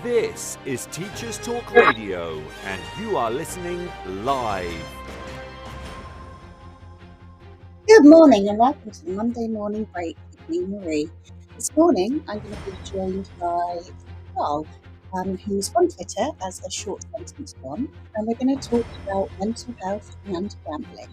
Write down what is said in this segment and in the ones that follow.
This is Teachers Talk Radio, and you are listening live. Good morning and welcome to the Monday Morning Break with me, Marie. This morning I'm going to be joined by Carl, who's on Twitter as a short sentence one, and we're going to talk about mental health and gambling.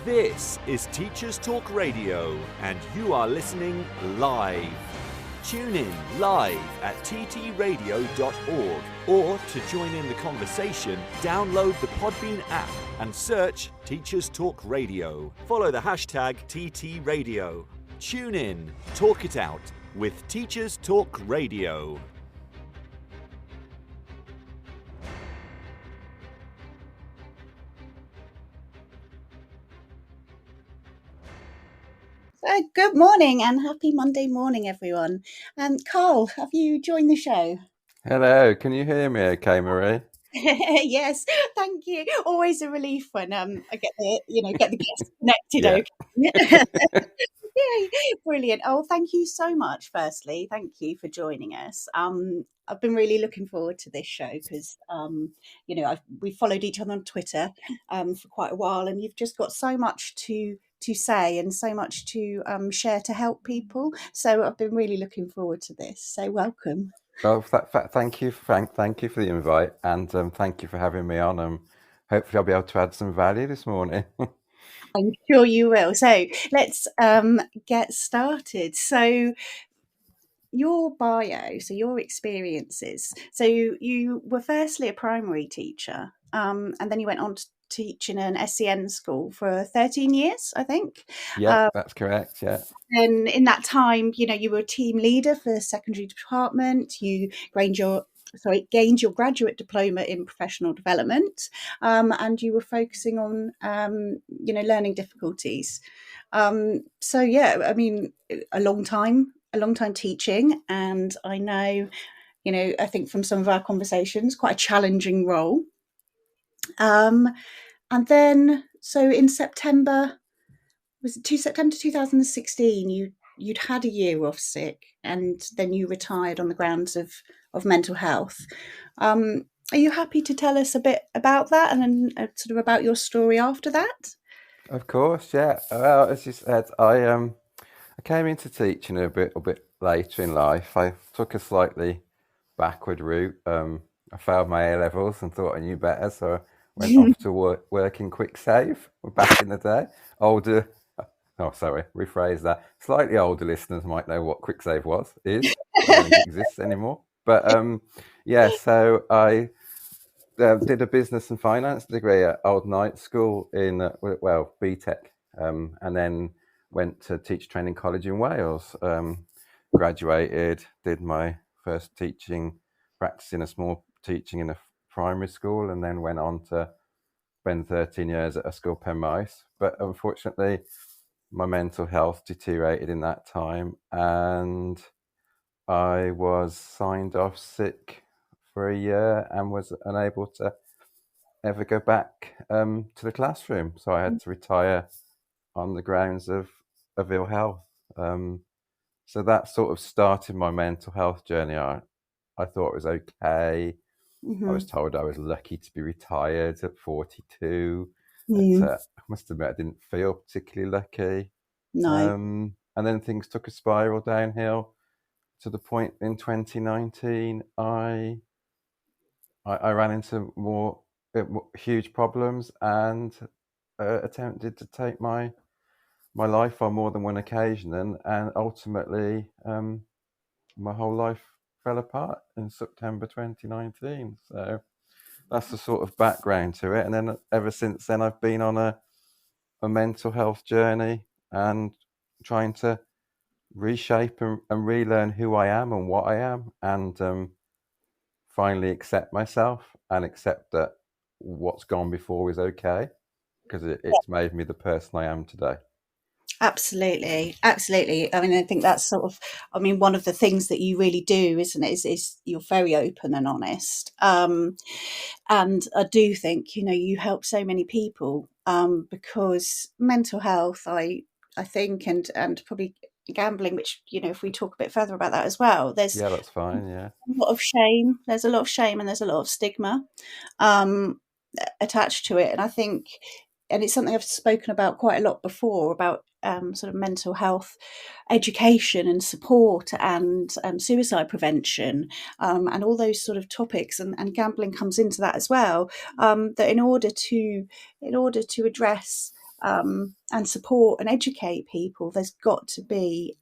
This is Teachers Talk Radio, and you are listening live. Tune in live at ttradio.org, or to join in the conversation, download the Podbean app and search Teachers Talk Radio. Follow the hashtag TTRadio. Tune in, talk it out with Teachers Talk Radio. Good morning and happy Monday morning, everyone. Carl, have you joined the show? Hello, can you hear me okay, Marie? Yes, thank you. Always a relief when I get the guests connected. Yeah. Okay. Yay, brilliant. Oh, thank you so much. Firstly, thank you for joining us. I've been really looking forward to this show because we followed each other on Twitter for quite a while, and you've just got so much to say and so much to share to help people. So I've been really looking forward to this. So welcome. Well, thank you, Frank. Thank you for the invite, and thank you for having me on. Hopefully, I'll be able to add some value this morning. I'm sure you will. So let's get started. So your bio, so your experiences. So you were firstly a primary teacher, and then you went on to teach in an SEN school for 13 years, I think. Yeah, that's correct. Yeah. And in that time, you were a team leader for the secondary department. You gained your graduate diploma in professional development, and you were focusing on learning difficulties. So yeah, I mean, a long time teaching, and I know, I think from some of our conversations, quite a challenging role. And then, so in September 2016, you'd had a year off sick, and then you retired on the grounds of mental health. Are you happy to tell us a bit about that, and then sort of about your story after that? Of course, yeah. Well, as you said, I came into teaching a bit later in life. I took a slightly backward route. I failed my A levels and thought I knew better, so I went off to work in QuickSave. Back in the day, rephrase that. Slightly older listeners might know what QuickSave is. I don't think it exists anymore. But so I did a business and finance degree at Old Knight School in BTEC, and then went to Teacher Training College in Wales. Graduated, did my first teaching practice in a small teaching in a primary school, and then went on to spend 13 years at a school Penmice. But unfortunately, my mental health deteriorated in that time, and I was signed off sick for a year and was unable to ever go back to the classroom. So I had to retire on the grounds of ill health. So that sort of started my mental health journey. I thought it was okay. Mm-hmm. I was told I was lucky to be retired at 42. Mm. But, I must admit, I didn't feel particularly lucky. No. And then things took a spiral downhill to the point in 2019 I ran into more huge problems and attempted to take my life on more than one occasion, and ultimately my whole life fell apart in September 2019. So that's the sort of background to it. And then ever since then, I've been on a mental health journey and trying to reshape and relearn who I am and what I am, and finally accept myself and accept that what's gone before is okay, because it's made me the person I am today. Absolutely, absolutely. I mean, I think that's sort of, I mean, one of the things that you really do, isn't it, is you're very open and honest. And I do think, you help so many people, because mental health, I think, and probably gambling, which, if we talk a bit further about that as well, there's Yeah, that's fine. Yeah. a lot of shame. There's a lot of shame and there's a lot of stigma, um, attached to it. And I think, and it's something I've spoken about quite a lot before, about sort of mental health education and support, and suicide prevention, and all those sort of topics, and gambling comes into that as well. That in order to address, and support and educate people, there's got to be,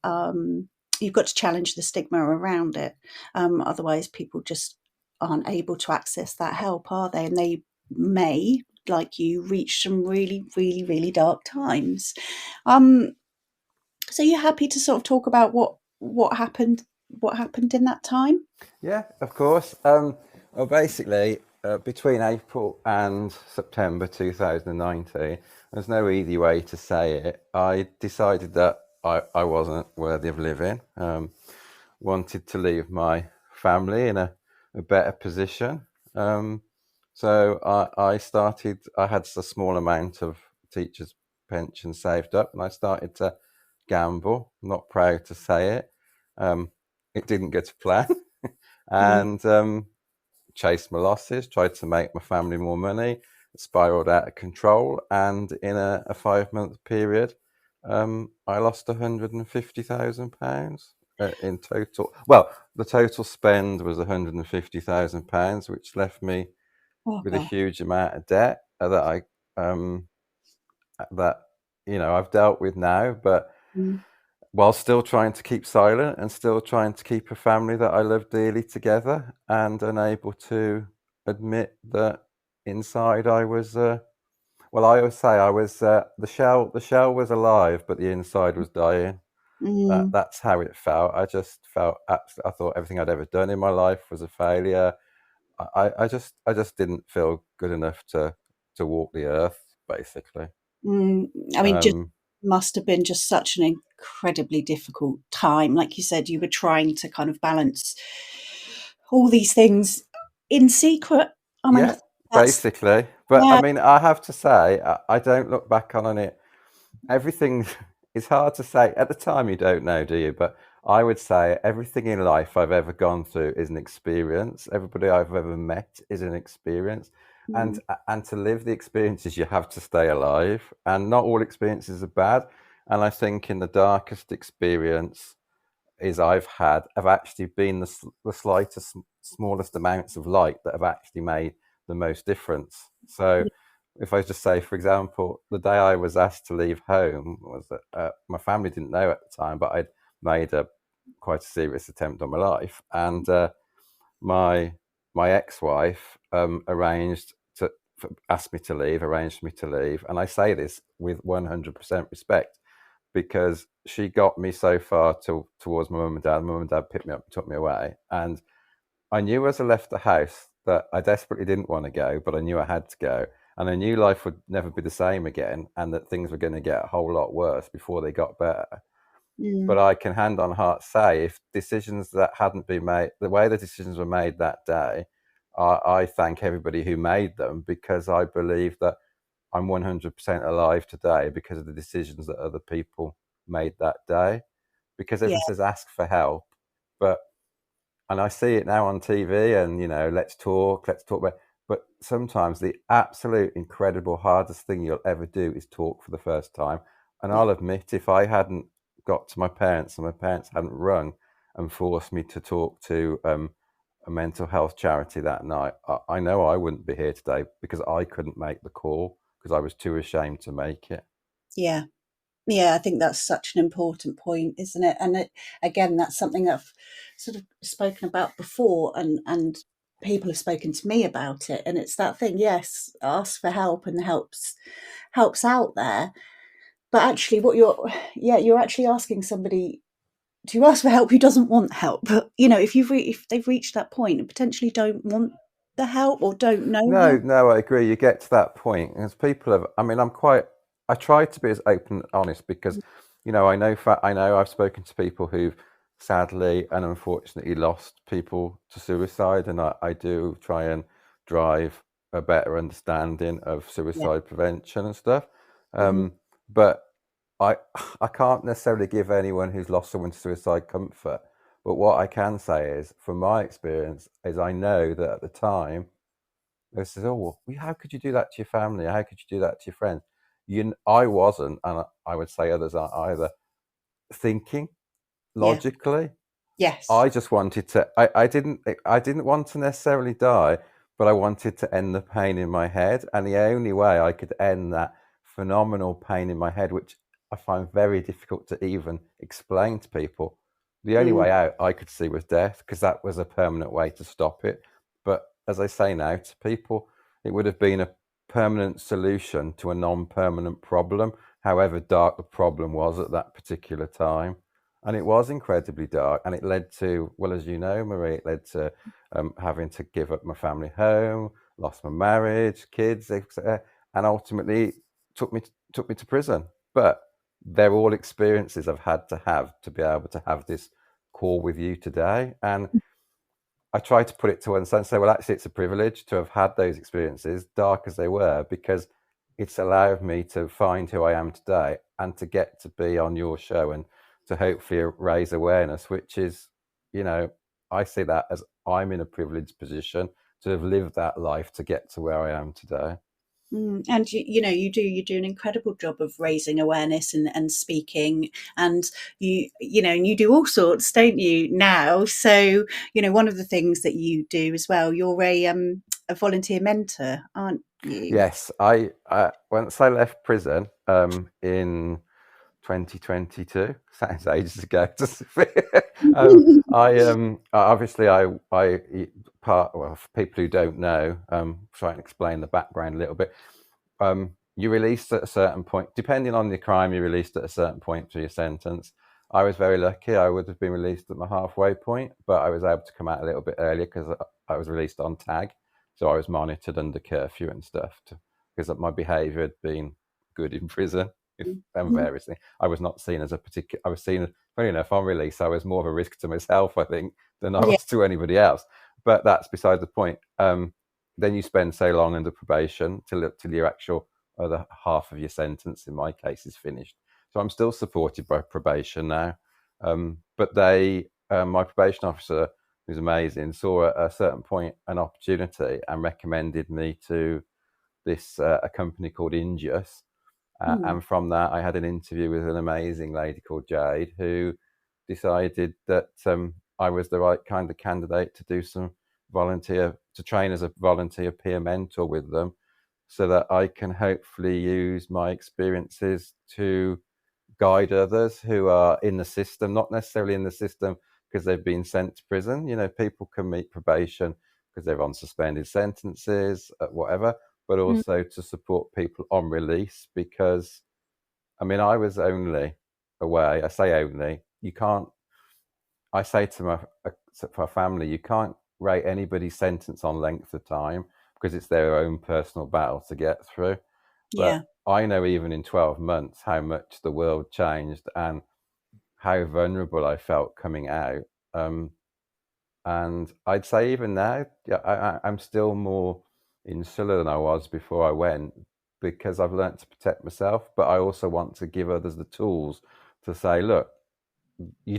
you've got to challenge the stigma around it. Otherwise, people just aren't able to access that help, are they? And they may, like you, reach some really, really, really dark times. So you're happy to sort of talk about what happened in that time? Yeah, of course. Well, basically, between April and September 2019, there's no easy way to say it. I decided that I wasn't worthy of living. Wanted to leave my family in a better position. So I had a small amount of teachers' pension saved up, and I started to gamble. I'm not proud to say it. It didn't go to plan. And chased my losses, tried to make my family more money, spiraled out of control, and in a 5-month period, I lost £150,000 in total. Well, the total spend was £150,000, which left me Oh with a God. huge amount of debt that I've dealt with now, but Mm. while still trying to keep silent and still trying to keep a family that I love dearly together, and unable to admit that inside I was, well, I always say I was, the shell was alive, but the inside was dying. Mm. That's how it felt. I just felt I thought everything I'd ever done in my life was a failure. I just didn't feel good enough to walk the earth, basically. I mean, just Um, must have been just such an incredibly difficult time. Like you said, you were trying to kind of balance all these things in secret. I mean, yeah, that's, basically. But I yeah. mean, I have to say, I don't look back on it. Everything is hard to say. At the time, you don't know, do you? But I would say everything in life I've ever gone through is an experience. Everybody I've ever met is an experience. And Mm. and to live the experiences, you have to stay alive. And not all experiences are bad. And I think in the darkest experience I've had have actually been the slightest, smallest amounts of light that have actually made the most difference. So, if I just say, for example, the day I was asked to leave home was that my family didn't know at the time, but I'd made quite a serious attempt on my life, and my ex-wife arranged me to leave, and I say this with 100% respect, because she got me so far towards my mum and dad. My mum and dad picked me up and took me away. And I knew as I left the house that I desperately didn't want to go, but I knew I had to go. And I knew life would never be the same again, and that things were going to get a whole lot worse before they got better. But Mm. I can hand on heart say, if decisions that hadn't been made, the way the decisions were made that day, I thank everybody who made them, because I believe that I'm 100% alive today because of the decisions that other people made that day. Because Yeah. everyone says ask for help, and I see it now on TV, and let's talk about. But sometimes the absolute incredible hardest thing you'll ever do is talk for the first time. And Yeah. I'll admit, if I hadn't got to my parents and my parents hadn't rung and forced me to talk to a mental health charity that night, I know I wouldn't be here today, because I couldn't make the call because I was too ashamed to make it. Yeah. Yeah, I think that's such an important point, isn't it? And again, that's something I've sort of spoken about before, and people have spoken to me about it. And it's that thing, yes, ask for help, and helps out there. But actually, you're actually asking somebody to ask for help who doesn't want help. But if they've reached that point and potentially don't want the help or don't know how. No, I agree. You get to that point, as people have. I mean, I try to be as open and honest, because I know I've spoken to people who've sadly and unfortunately lost people to suicide, and I do try and drive a better understanding of Yeah. suicide prevention and stuff. Mhm. But I I can't necessarily give anyone who's lost someone to suicide comfort. But what I can say is, from my experience, is I know that at the time they said, "Oh, well, how could you do that to your family? How could you do that to your friends?" I wasn't, and I would say others aren't either, thinking Yeah. logically. Yes. I just wanted to. I didn't want to necessarily die, but I wanted to end the pain in my head, and the only way I could end that phenomenal pain in my head, which I find very difficult to even explain to people, the only Mm. way out I could see was death, because that was a permanent way to stop it. But as I say now to people, it would have been a permanent solution to a non-permanent problem, however dark the problem was at that particular time. And it was incredibly dark, and it led to, well, as you know, Marie, it led to having to give up my family home, lost my marriage, kids, etc., and ultimately took me to prison. But they're all experiences I've had to be able to have this call with you today. And I try to put it to one side and say, well, actually, it's a privilege to have had those experiences, dark as they were, because it's allowed me to find who I am today and to get to be on your show and to hopefully raise awareness, which is, I see that as I'm in a privileged position to have lived that life to get to where I am today. And you do an incredible job of raising awareness and speaking, and and you do all sorts, don't you, now? So one of the things that you do as well, you're a volunteer mentor, aren't you? Yes, once I left prison in 2022, sounds ages ago. Obviously I part well, for people who don't know, try and explain the background a little bit. You released at a certain point, depending on the crime, you released at a certain point for your sentence. I was very lucky. I would have been released at my halfway point, but I was able to come out a little bit earlier because I was released on tag. So I was monitored under curfew and stuff because my behaviour had been good in prison and Mhm. various things. I was not seen as a particular. I was seen, funny enough, on release, I was more of a risk to myself, I think, than I Yeah. was to anybody else. But that's beside the point. Then you spend so long under probation till your actual other half of your sentence, in my case, is finished. So I'm still supported by probation now. But my probation officer, who's amazing, saw at a certain point an opportunity and recommended me to a company called Ingeus. Mm. And from that, I had an interview with an amazing lady called Jade, who decided that I was the right kind of candidate to do some to train as a volunteer peer mentor with them, so that I can hopefully use my experiences to guide others who are in the system, not necessarily in the system because they've been sent to prison. People can meet probation because they're on suspended sentences, whatever, but Mm. also to support people on release because, I mean, I was only away. I say only. You can't. I say to my family, you can't rate anybody's sentence on length of time because it's their own personal battle to get through. Yeah. But I know even in 12 months how much the world changed and how vulnerable I felt coming out. And I'd say even now, yeah, I'm still more insular than I was before I went because I've learned to protect myself. But I also want to give others the tools to say, look, you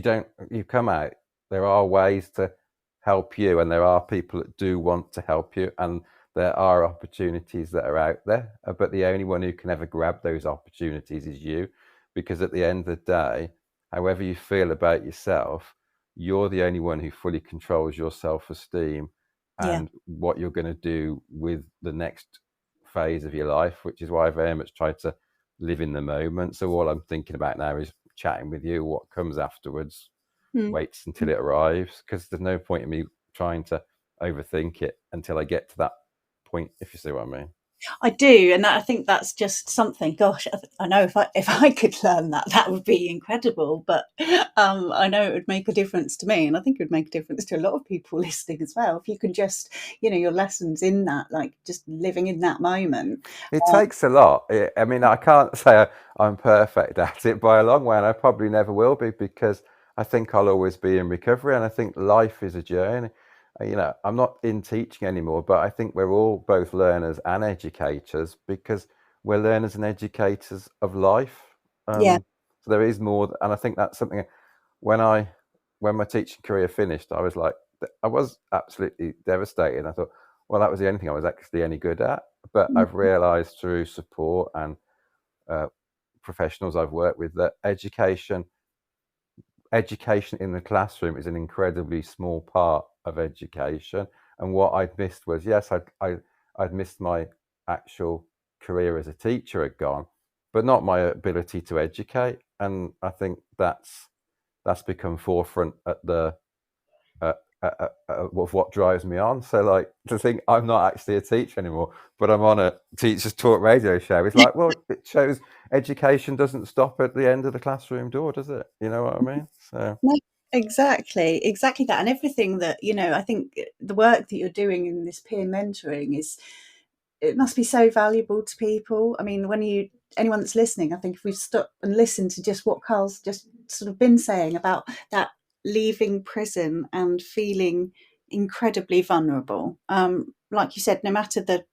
come out, there are ways to help you, and there are people that do want to help you, and there are opportunities that are out there. But the only one who can ever grab those opportunities is you, because at the end of the day, however you feel about yourself, you're the only one who fully controls your self-esteem Yeah. and what you're going to do with the next phase of your life, which is why I very much try to live in the moment. So all I'm thinking about now is chatting with you. What comes afterwards Mm. waits until it arrives, because there's no point in me trying to overthink it until I get to that point, if you see what I mean. I do, and I think that's just something. Gosh, I know if I could learn that, that would be incredible. But I know it would make a difference to me, and I think it would make a difference to a lot of people listening as well. If you can just, your lessons in that, like just living in that moment. It takes a lot. I mean, I can't say I'm perfect at it by a long way, and I probably never will be, because I think I'll always be in recovery, and I think life is a journey. I'm not in teaching anymore, but I think we're all both learners and educators, because we're learners and educators of life. Yeah. So there is more, and I think that's something. When my teaching career finished, I was absolutely devastated. I thought, well, that was the only thing I was actually any good at. But I've realised through support and professionals I've worked with that education in the classroom is an incredibly small part of education. And what I'd missed was, yes, I'd missed my actual career as a teacher had gone, but not my ability to educate. And I think that's become forefront at the of what drives me on. So, like, to think I'm not actually a teacher anymore, but I'm on a Teachers Talk radio show, it's like, well, it shows education doesn't stop at the end of the classroom door, does it? You know what I mean? So No, exactly that, and everything that I think the work that you're doing in this peer mentoring it must be so valuable to people. I mean, anyone that's listening, I think if we stop and listen to just what Carl's just sort of been saying about that leaving prison and feeling incredibly vulnerable, like you said, no matter the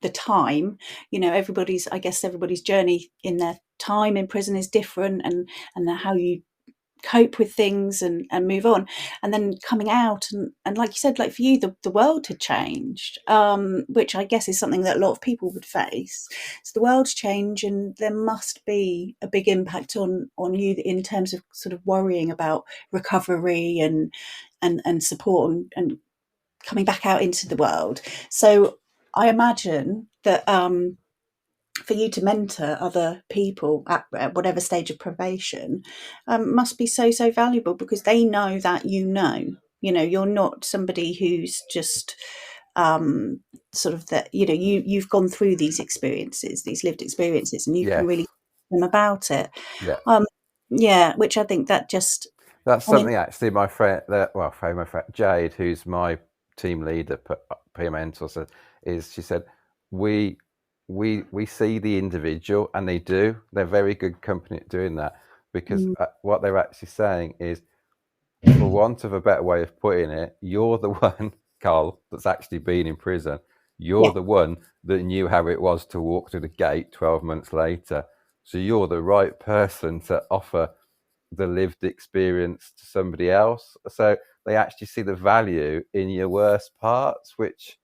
time, everybody's journey in their time in prison is different, and how you cope with things and move on, and then coming out, and like you said, like for you, the world had changed, which I guess is something that a lot of people would face. So the world's changed, and there must be a big impact on you in terms of sort of worrying about recovery and support and coming back out into the world. So I imagine that for you to mentor other people at whatever stage of probation must be so valuable, because they know that you're not somebody who's just sort of that you've gone through these experiences, these lived experiences, and you can yes, really tell them about it. yeah. Which I think that just That's I mean, something actually my friend, my friend Jade, who's my team leader, peer mentor, said, she said, we see the individual, and they're very good company at doing that, because what they're actually saying is, for want of a better way of putting it, you're the one, Carl, that's actually been in prison. You're yeah, the one that knew how it was to walk through the gate 12 months later. So you're the right person to offer the lived experience to somebody else. So they actually see the value in your worst parts, which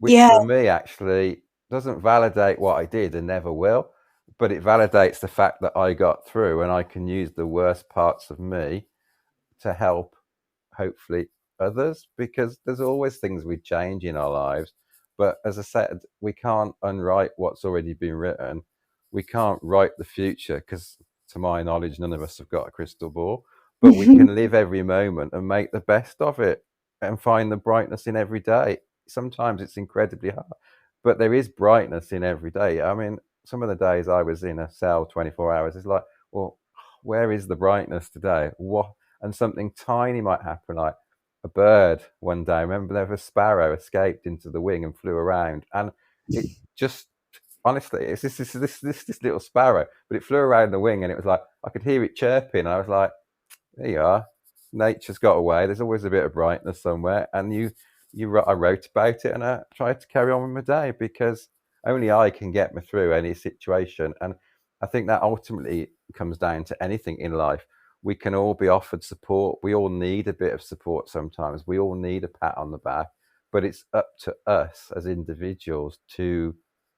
yeah, for me actually doesn't validate what I did, and never will, but it validates the fact that I got through, and I can use the worst parts of me to help, hopefully, others, because there's always things we change in our lives. But as I said, we can't unwrite what's already been written. We can't write the future, because to my knowledge, none of us have got a crystal ball. But we can live every moment and make the best of it, and find the brightness in every day. Sometimes it's incredibly hard, but there is brightness in every day. I mean, some of the days I was in a cell 24 hours, it's like, well, where is the brightness today? What? And something tiny might happen, like a bird one day. I remember there was a sparrow escaped into the wing and flew around, and it just, honestly, it's this little sparrow, but it flew around the wing, and it was like I could hear it chirping. And I was like, there you are, nature's got away. There's always a bit of brightness somewhere. And I wrote about it, and I tried to carry on with my day, because only I can get me through any situation. And I think that ultimately comes down to anything in life. We can all be offered support. We all need a bit of support sometimes. We all need a pat on the back, but it's up to us as individuals to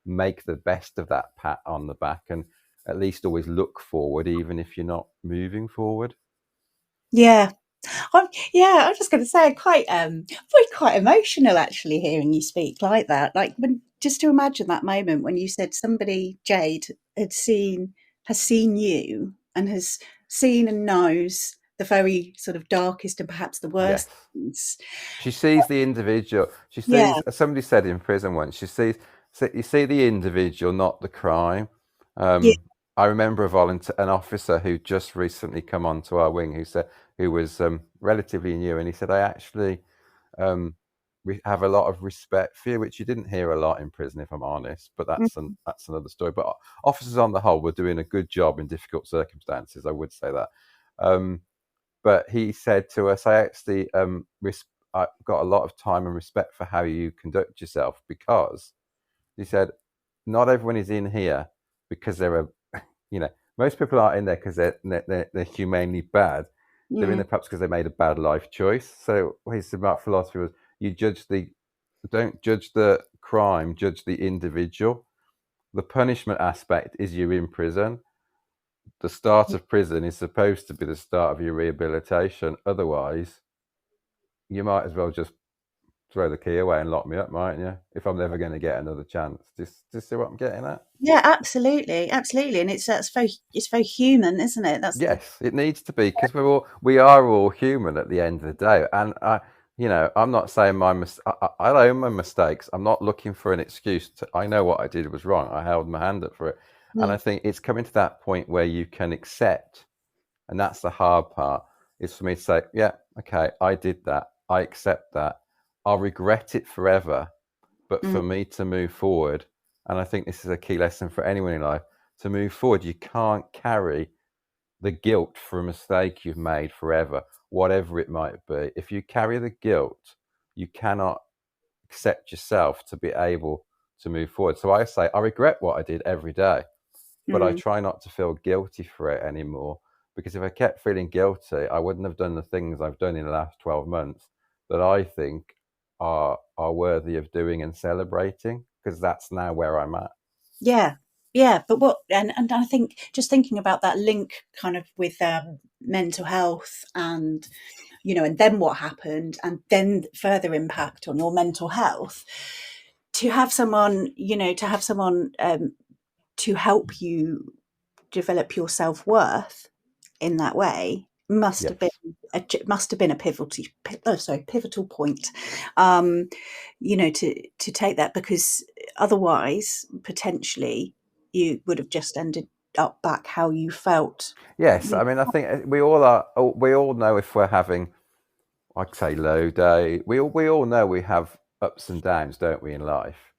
make the best of that pat on the back, and at least always look forward, even if you're not moving forward. yeah. I'm just going to say, quite emotional actually hearing you speak like that. Like, when just to imagine that moment when you said somebody, Jade, has seen you and has seen and knows the very sort of darkest and perhaps the Yes. worst things. She sees the individual. She Yeah, sees, somebody said in prison once, she sees So you see the individual, not the crime. Yeah. I remember an officer who just recently come onto our wing who was relatively new, and he said, I actually we have a lot of respect for you, which you didn't hear a lot in prison, if I'm honest, but that's another story. But officers on the whole were doing a good job in difficult circumstances, I would say that. But he said to us, I actually I got a lot of time and respect for how you conduct yourself, because he said, not everyone is in here because they're most people aren't in there because they're humanely bad. They're in there perhaps because they made a bad life choice. So his smart philosophy was, don't judge the crime, judge the individual. The punishment aspect is you're in prison. The start of prison is supposed to be the start of your rehabilitation. Otherwise, you might as well just throw the key away and lock me up, mightn't you? If I'm never going to get another chance. Just see what I'm getting at? Yeah, absolutely, absolutely, and it's very human, isn't it? Yes, it needs to be, because we are all human at the end of the day. And I'm not saying I own my mistakes. I'm not looking for an excuse. I know what I did was wrong. I held my hand up for it, and I think it's coming to that point where you can accept, and that's the hard part. Is for me to say, yeah, okay, I did that. I accept that. I'll regret it forever, but for me to move forward, and I think this is a key lesson for anyone in life, to move forward, you can't carry the guilt for a mistake you've made forever, whatever it might be. If you carry the guilt, you cannot accept yourself to be able to move forward. So I say, I regret what I did every day, but I try not to feel guilty for it anymore, because if I kept feeling guilty, I wouldn't have done the things I've done in the last 12 months that I think are worthy of doing and celebrating, because that's now where I'm at. Yeah, but and I think just thinking about that link kind of with mental health, and and then what happened, and then further impact on your mental health, to have someone to help you develop your self-worth in that way must have been a pivotal point, to take that, because otherwise potentially you would have just ended up back how you felt. Yes, I mean, I think we all know if we're having, I'd say, low day. We all know we have ups and downs, don't we, in life?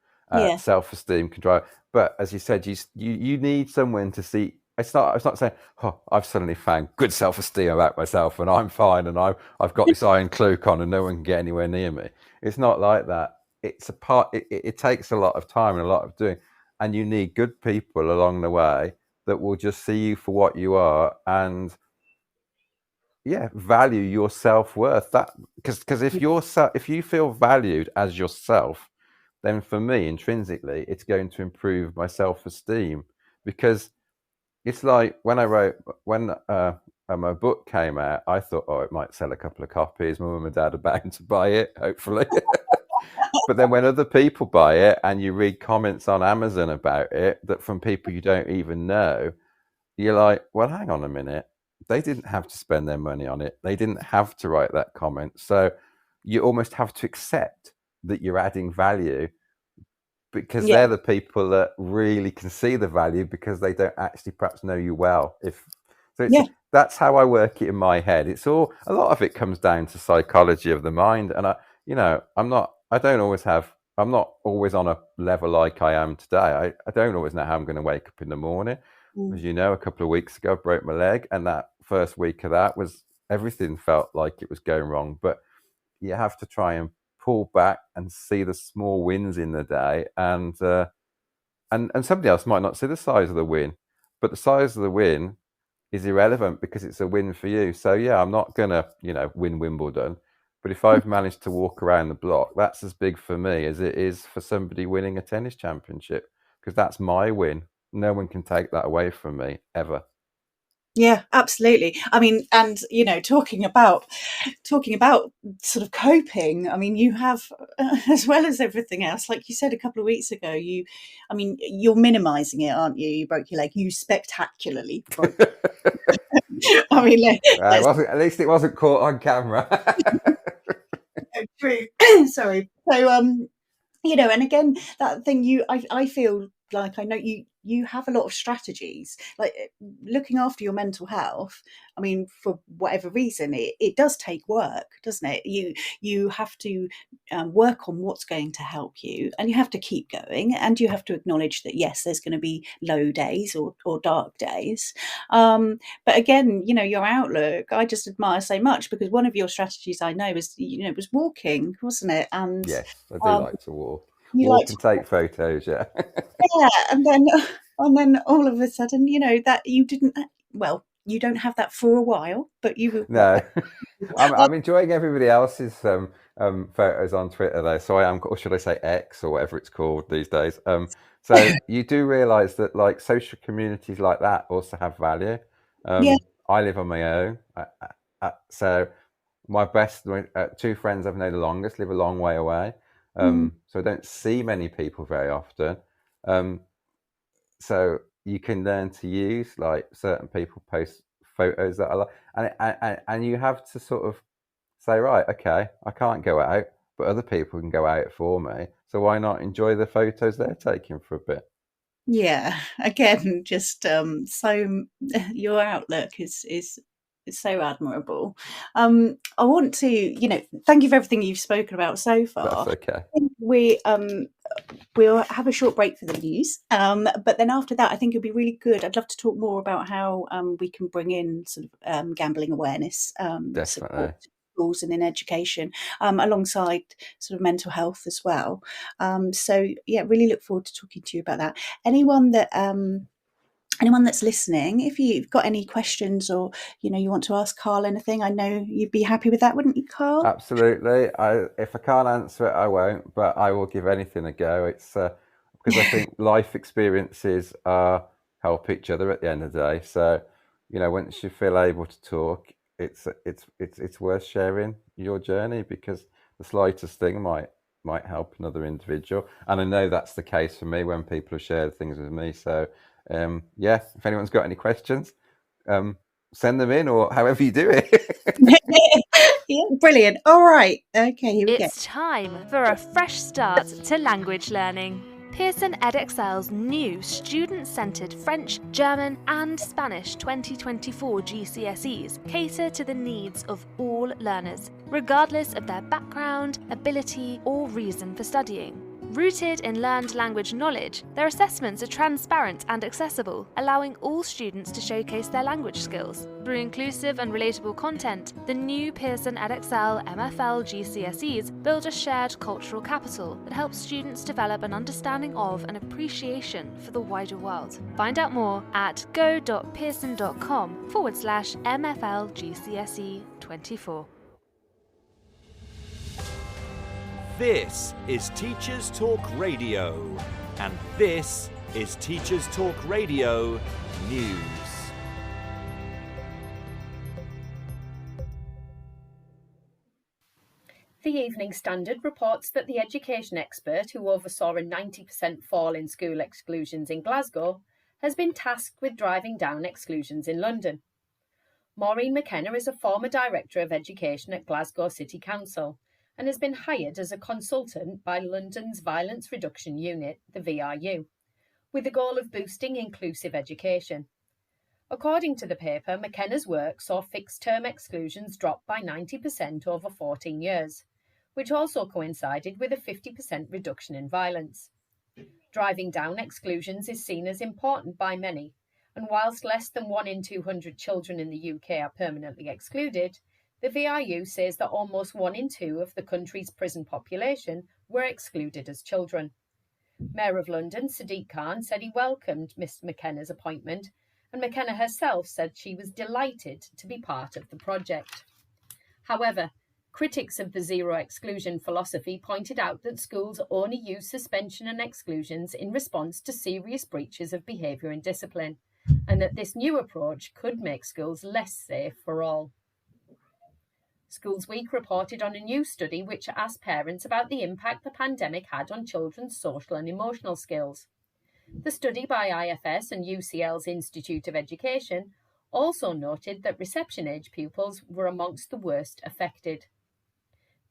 Self-esteem can drive, but as you said, you need someone to see. It's not saying, oh, I've suddenly found good self-esteem about myself and I'm fine and I've got this iron cloak on and no one can get anywhere near me. It's not like that. It's a part. It takes a lot of time and a lot of doing, and you need good people along the way that will just see you for what you are and value your self-worth. That because if you feel valued as yourself, then for me, intrinsically, it's going to improve my self-esteem. Because it's like when my book came out, I thought, oh, it might sell a couple of copies. My mum and dad are bound to buy it, hopefully. But then when other people buy it and you read comments on Amazon about it, that from people you don't even know, you're like, well, hang on a minute. They didn't have to spend their money on it. They didn't have to write that comment. So you almost have to accept that you're adding value, because they're the people that really can see the value, because they don't actually perhaps know you well. That's how I work it in my head. It's a lot of it comes down to psychology of the mind. And I'm not always on a level like I am today. I don't always know how I'm going to wake up in the morning. As you know, a couple of weeks ago, I broke my leg, and that first week of that was, everything felt like it was going wrong. But you have to try and pull back and see the small wins in the day, and somebody else might not see the size of the win, but the size of the win is irrelevant because it's a win for you. So I'm not gonna win Wimbledon, but if I've managed to walk around the block, that's as big for me as it is for somebody winning a tennis championship, because that's my win. No one can take that away from me, ever. Yeah, absolutely. I mean, and talking about sort of coping, I mean, you have, as well as everything else, like you said a couple of weeks ago, you're minimizing it, aren't you? You broke your leg. You spectacularly broke. I mean, at least it wasn't caught on camera. True. Sorry. So And again, that thing I feel like I know you have a lot of strategies, like looking after your mental health. I mean, for whatever reason, it does take work, doesn't it? You have to work on what's going to help you, and you have to keep going, and you have to acknowledge that yes, there's going to be low days or dark days. But again, your outlook, I just admire so much, because one of your strategies I know was was walking, wasn't it? And Yes, I do um, like to walk. you like Walk to, and take photos, yeah. yeah, and then all of a sudden, that you didn't. Well, you don't have that for a while, but you will. No, I'm enjoying everybody else's photos on Twitter though. So I am, or should I say X or whatever it's called these days. So you do realise that like social communities like that also have value. Yeah. I live on my own, so my best two friends I've known the longest live a long way away. Mm. So I don't see many people very often. So you can learn to use, like, certain people post photos that I like, and you have to sort of say, right, okay, I can't go out, but other people can go out for me. So why not enjoy the photos they're taking for a bit? Yeah. Again, just so your outlook is so admirable. I want to, thank you for everything you've spoken about so That's far. okay. I think we'll have a short break for the news, but then after that, I think it'll be really good. I'd love to talk more about how we can bring in sort of gambling awareness Definitely. support to schools and in education, alongside sort of mental health as well. So yeah, really look forward to talking to you about that. Anyone that's listening, if you've got any questions, or you want to ask Carl anything, I know you'd be happy with that, wouldn't you, Carl? Absolutely. If I can't answer it, I won't, but I will give anything a go. It's because I think life experiences help each other at the end of the day. So, once you feel able to talk, it's worth sharing your journey, because the slightest thing might help another individual. And I know that's the case for me when people have shared things with me. So, yeah, if anyone's got any questions, send them in, or however you do it. Yeah, brilliant. All right. Okay, here we go. It's time for a fresh start to language learning. Pearson EdXL's new student-centred French, German and Spanish 2024 GCSEs cater to the needs of all learners, regardless of their background, ability or reason for studying. Rooted in learned language knowledge, their assessments are transparent and accessible, allowing all students to showcase their language skills. Through inclusive and relatable content, the new Pearson EdXL MFL GCSEs build a shared cultural capital that helps students develop an understanding of and appreciation for the wider world. Find out more at go.pearson.com/MFL GCSE 24. This is Teachers Talk Radio, and this is Teachers Talk Radio News. The Evening Standard reports that the education expert who oversaw a 90% fall in school exclusions in Glasgow has been tasked with driving down exclusions in London. Maureen McKenna is a former Director of Education at Glasgow City Council and has been hired as a consultant by London's Violence Reduction Unit, the VRU, with the goal of boosting inclusive education. According to the paper, McKenna's work saw fixed-term exclusions drop by 90% over 14 years, which also coincided with a 50% reduction in violence. Driving down exclusions is seen as important by many, and whilst less than 1 in 200 children in the UK are permanently excluded, the VRU says that almost 1 in 2 of the country's prison population were excluded as children. Mayor of London, Sadiq Khan, said he welcomed Ms McKenna's appointment, and McKenna herself said she was delighted to be part of the project. However, critics of the zero exclusion philosophy pointed out that schools only use suspension and exclusions in response to serious breaches of behaviour and discipline, and that this new approach could make schools less safe for all. Schools Week reported on a new study which asked parents about the impact the pandemic had on children's social and emotional skills. The study by IFS and UCL's Institute of Education also noted that reception-age pupils were amongst the worst affected.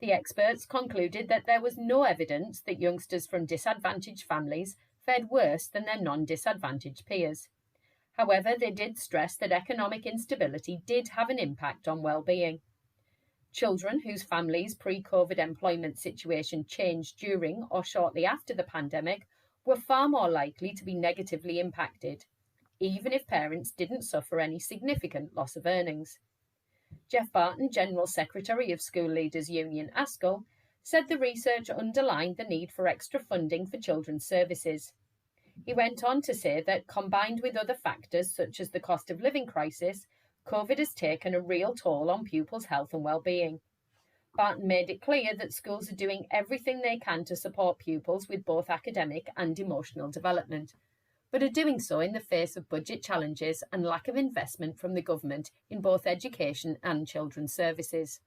The experts concluded that there was no evidence that youngsters from disadvantaged families fared worse than their non-disadvantaged peers. However, they did stress that economic instability did have an impact on well-being. Children whose families' pre-COVID employment situation changed during or shortly after the pandemic were far more likely to be negatively impacted, even if parents didn't suffer any significant loss of earnings. Jeff Barton, General Secretary of School Leaders Union ASCL, said the research underlined the need for extra funding for children's services. He went on to say that, combined with other factors such as the cost of living crisis, COVID has taken a real toll on pupils' health and well-being. Barton made it clear that schools are doing everything they can to support pupils with both academic and emotional development, but are doing so in the face of budget challenges and lack of investment from the government in both education and children's services.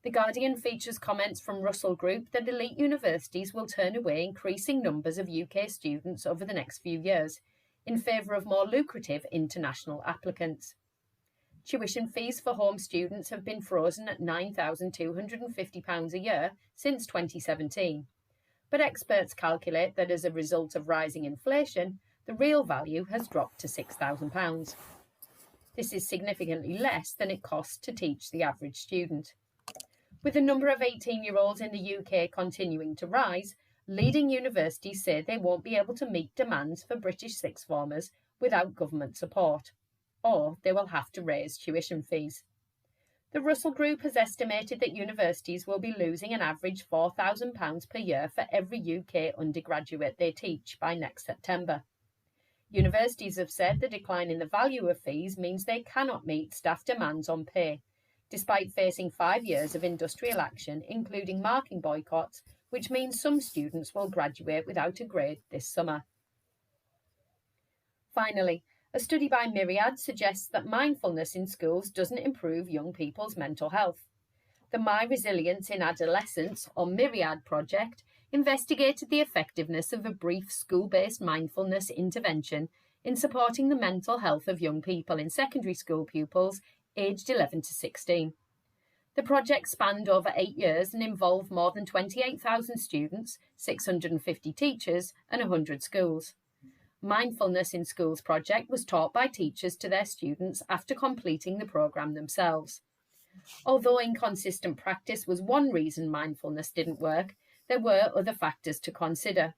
The Guardian features comments from Russell Group that elite universities will turn away increasing numbers of UK students over the next few years in favour of more lucrative international applicants. Tuition fees for home students have been frozen at £9,250 a year since 2017. But experts calculate that as a result of rising inflation, the real value has dropped to £6,000. This is significantly less than it costs to teach the average student. With the number of 18-year-olds in the UK continuing to rise, leading universities say they won't be able to meet demands for British sixth formers without government support, or they will have to raise tuition fees. The Russell Group has estimated that universities will be losing an average £4,000 per year for every UK undergraduate they teach by next September. Universities have said the decline in the value of fees means they cannot meet staff demands on pay, despite facing 5 years of industrial action, including marking boycotts, which means some students will graduate without a grade this summer. Finally, a study by Myriad suggests that mindfulness in schools doesn't improve young people's mental health. The My Resilience in Adolescence, or Myriad project, investigated the effectiveness of a brief school-based mindfulness intervention in supporting the mental health of young people in secondary school pupils aged 11 to 16. The project spanned over 8 years and involved more than 28,000 students, 650 teachers, and 100 schools. Mindfulness in Schools project was taught by teachers to their students after completing the programme themselves. Although inconsistent practice was one reason mindfulness didn't work, there were other factors to consider,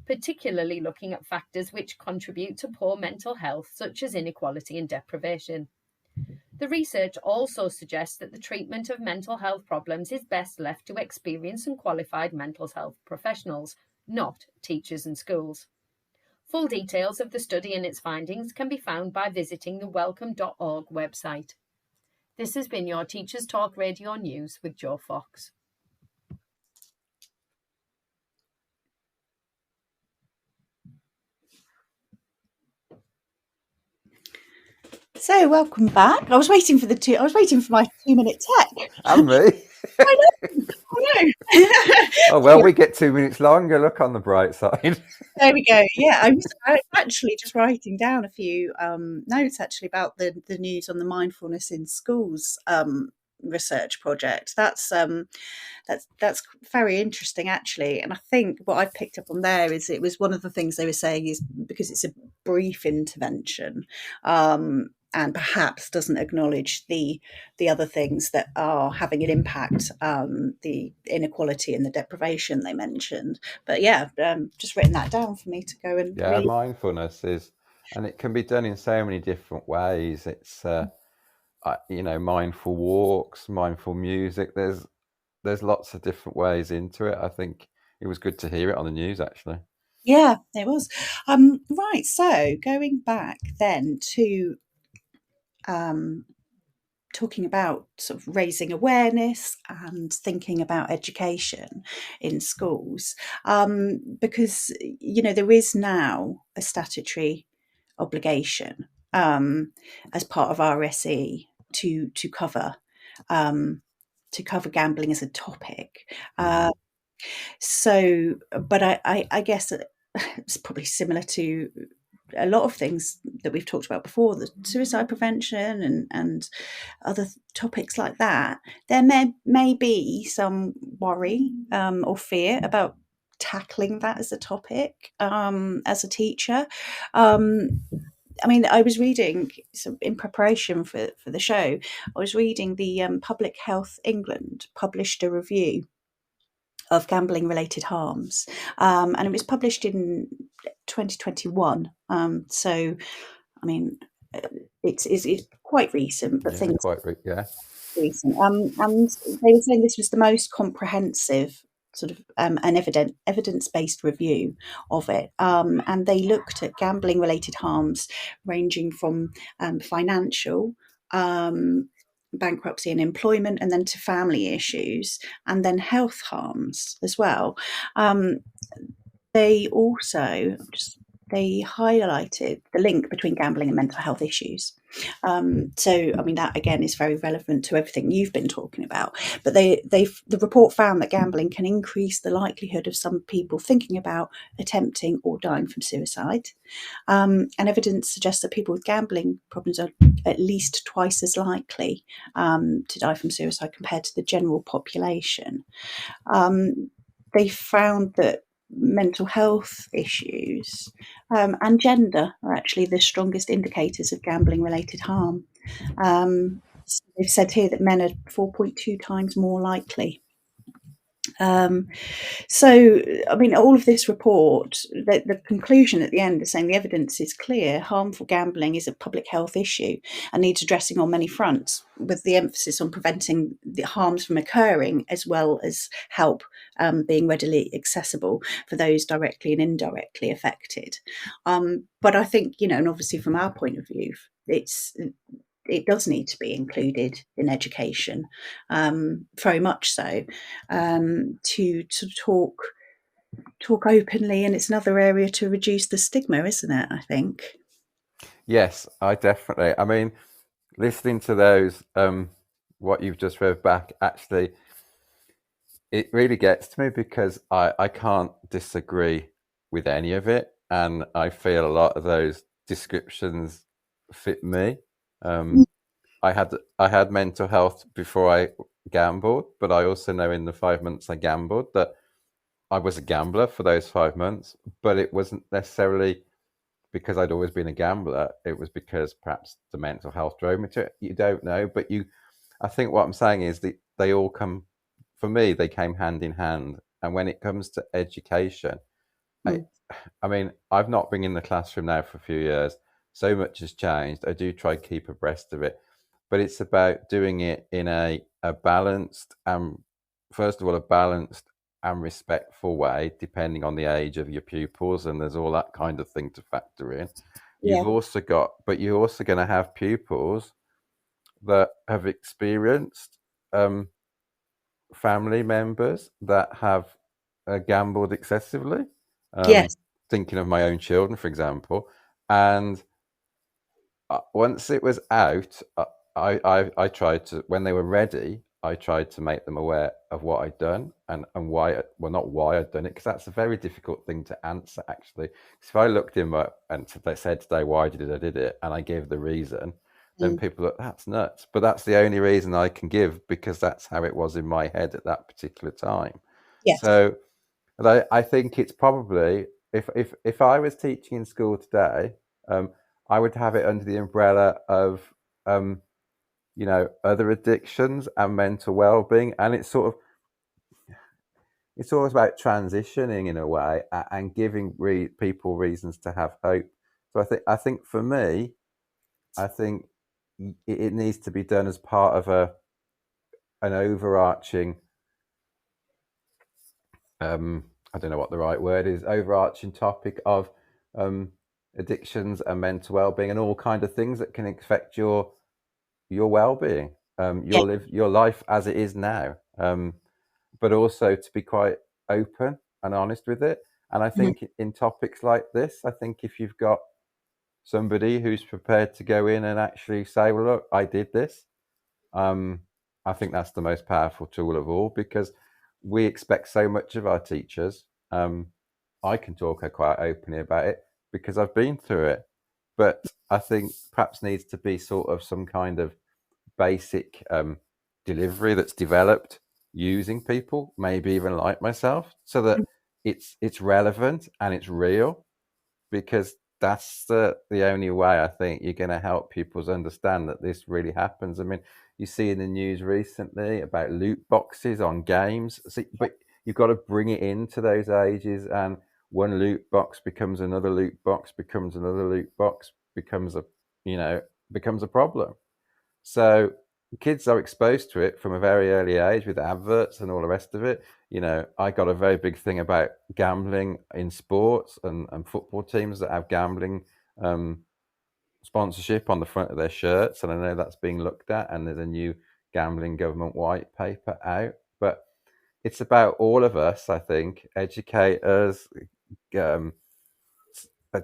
particularly looking at factors which contribute to poor mental health, such as inequality and deprivation. The research also suggests that the treatment of mental health problems is best left to experienced and qualified mental health professionals, not teachers and schools. Full details of the study and its findings can be found by visiting the welcome.org website. This has been your Teachers Talk Radio News with Jo Fox. So, welcome back. I was waiting for my 2-minute tech. And me. I know. Oh, well, we get 2 minutes longer. Look on the bright side. There we go. Yeah, I was actually just writing down a few notes actually about the news on the mindfulness in schools research project. That's very interesting actually, and I think what I picked up on there is it was one of the things they were saying is because it's a brief intervention. And perhaps doesn't acknowledge the other things that are having an impact, the inequality and the deprivation they mentioned. But yeah, just written that down for me to go and read. Mindfulness is, and it can be done in so many different ways. It's mindful walks, mindful music. There's lots of different ways into it. I think it was good to hear it on the news actually. Yeah, it was. Right, so going back then to talking about sort of raising awareness and thinking about education in schools, because there is now a statutory obligation as part of RSE to cover gambling as a topic. So, but I guess it's probably similar to a lot of things that we've talked about before, the suicide prevention and other topics like that, there may be some worry or fear about tackling that as a topic as a teacher. I mean, I was reading in preparation for the show. I was reading the Public Health England published a review of gambling related harms, and it was published in 2021. So, I mean, it's quite recent, but things recent. And they were saying this was the most comprehensive sort of an evidence-based review of it, and they looked at gambling related harms ranging from financial, bankruptcy and employment, and then to family issues, and then health harms as well. They also they highlighted the link between gambling and mental health issues. So, I mean, that again is very relevant to everything you've been talking about. But the report found that gambling can increase the likelihood of some people thinking about attempting or dying from suicide. And evidence suggests that people with gambling problems are at least twice as likely to die from suicide compared to the general population. They found that mental health issues and gender are actually the strongest indicators of gambling related harm. So they've said here that men are 4.2 times more likely. So, I mean, all of this report, the conclusion at the end is saying the evidence is clear. Harmful gambling is a public health issue and needs addressing on many fronts, with the emphasis on preventing the harms from occurring, as well as help being readily accessible for those directly and indirectly affected. But I think, and obviously from our point of view, it does need to be included in education, very much so, to talk openly, and it's another area to reduce the stigma, isn't it? I think. Yes, I mean, listening to those, what you've just read back, actually, it really gets to me, because I can't disagree with any of it, and I feel a lot of those descriptions fit me. I had mental health before I gambled, but I also know in the 5 months I gambled that I was a gambler for those 5 months, but it wasn't necessarily because I'd always been a gambler. It was because perhaps the mental health drove me to it. You don't know, but I think what I'm saying is that they all come, for me, they came hand in hand. And when it comes to education, I mean, I've not been in the classroom now for a few years. So much has changed. I do try to keep abreast of it, but it's about doing it in a balanced, first of all, a balanced and respectful way, depending on the age of your pupils, and there's all that kind of thing to factor in. You're also going to have pupils that have experienced family members that have gambled excessively. Thinking of my own children, for example, and once it was out, I tried to, when they were ready, I tried to make them aware of what I'd done and why, well, not why I'd done it, because that's a very difficult thing to answer, actually. If I looked him up and they said today, why did I did it, and I gave the reason, then people look, that's nuts. But that's the only reason I can give, because that's how it was in my head at that particular time. So I think it's probably, if I was teaching in school today, I would have it under the umbrella of, other addictions and mental well-being. And it's always about transitioning in a way and giving people reasons to have hope. So I think for me, I think it needs to be done as part of an overarching, I don't know what the right word is, overarching topic of addictions and mental well-being and all kind of things that can affect your well-being, your life as it is now, but also to be quite open and honest with it. And I think in topics like this, I think if you've got somebody who's prepared to go in and actually say, well, look, I did this, I think that's the most powerful tool of all, because we expect so much of our teachers. I can talk quite openly about it. because I've been through it. But I think perhaps needs to be sort of some kind of basic delivery that's developed using people, maybe even like myself, so that it's relevant and it's real, because that's the only way I think you're going to help people understand that this really happens. I mean, you see in the news recently about loot boxes on games, but you've got to bring it into those ages, and one loot box becomes another loot box, becomes another loot box, becomes a problem. So kids are exposed to it from a very early age with adverts and all the rest of it. I got a very big thing about gambling in sports and football teams that have gambling sponsorship on the front of their shirts. And I know that's being looked at, and there's a new gambling government white paper out. But it's about all of us, I think, educators,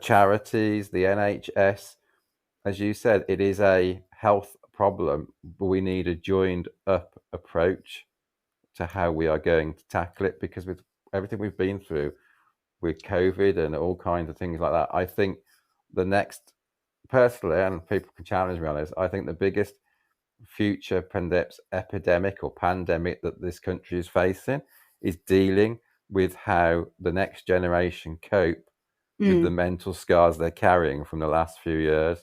charities, the NHS. As you said, it is a health problem, but we need a joined up approach to how we are going to tackle it, because with everything we've been through with COVID and all kinds of things like that, I think the next, personally, and people can challenge me on this, I think the biggest future epidemic or pandemic that this country is facing is dealing with how the next generation cope with the mental scars they're carrying from the last few years.